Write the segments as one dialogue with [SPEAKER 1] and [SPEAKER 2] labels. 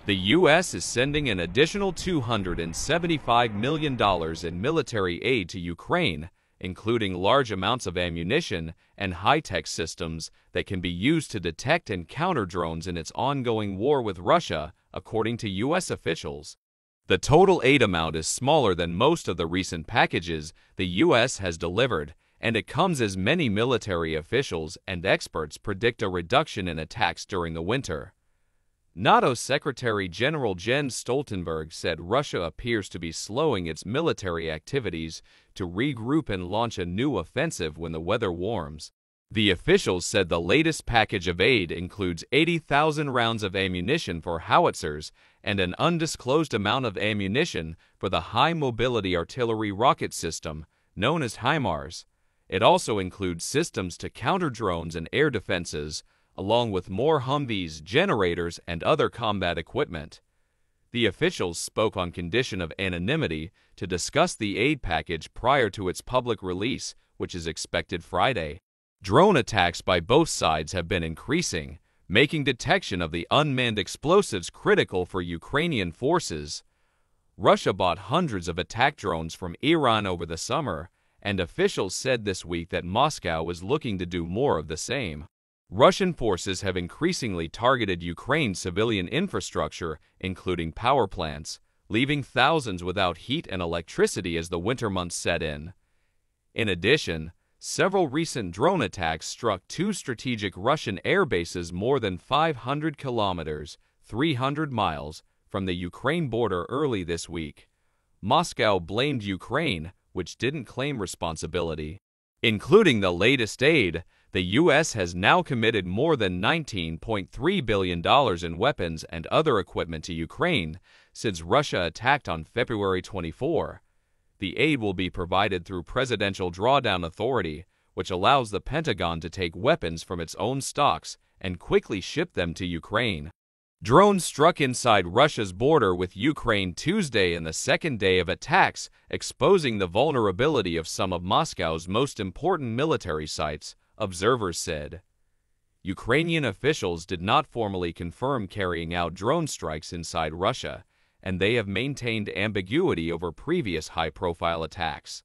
[SPEAKER 1] The U.S. is sending an additional $275 million in military aid to Ukraine, including large amounts of ammunition and high-tech systems that can be used to detect and counter drones in its ongoing war with Russia, according to U.S. officials. The total aid amount is smaller than most of the recent packages the U.S. has delivered, and it comes as many military officials and experts predict a reduction in attacks during the winter. NATO Secretary General Jens Stoltenberg said Russia appears to be slowing its military activities to regroup and launch a new offensive when the weather warms. The officials said the latest package of aid includes 80,000 rounds of ammunition for howitzers and an undisclosed amount of ammunition for the high-mobility artillery rocket system, known as HIMARS. It also includes systems to counter drones and air defenses, along with more Humvees, generators, and other combat equipment. The officials spoke on condition of anonymity to discuss the aid package prior to its public release, which is expected Friday. Drone attacks by both sides have been increasing, making detection of the unmanned explosives critical for Ukrainian forces. Russia bought hundreds of attack drones from Iran over the summer, and officials said this week that Moscow is looking to do more of the same. Russian forces have increasingly targeted Ukraine's civilian infrastructure, including power plants, leaving thousands without heat and electricity as the winter months set in. In addition, several recent drone attacks struck two strategic Russian air bases more than 500 kilometers (300 miles) from the Ukraine border early this week. Moscow blamed Ukraine, which didn't claim responsibility. Including the latest aid, the U.S. has now committed more than $19.3 billion in weapons and other equipment to Ukraine since Russia attacked on February 24. The aid will be provided through Presidential Drawdown Authority, which allows the Pentagon to take weapons from its own stocks and quickly ship them to Ukraine. Drones struck inside Russia's border with Ukraine Tuesday in the second day of attacks, exposing the vulnerability of some of Moscow's most important military sites, observers said. Ukrainian officials did not formally confirm carrying out drone strikes inside Russia, and they have maintained ambiguity over previous high-profile attacks.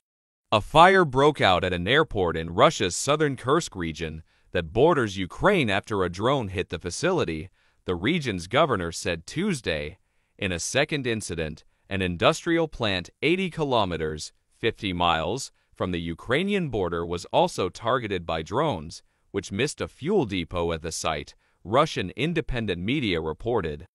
[SPEAKER 1] A fire broke out at an airport in Russia's southern Kursk region that borders Ukraine after a drone hit the facility, the region's governor said Tuesday. In a second incident, an industrial plant 80 kilometers (50 miles) from the Ukrainian border was also targeted by drones, which missed a fuel depot at the site, Russian independent media reported.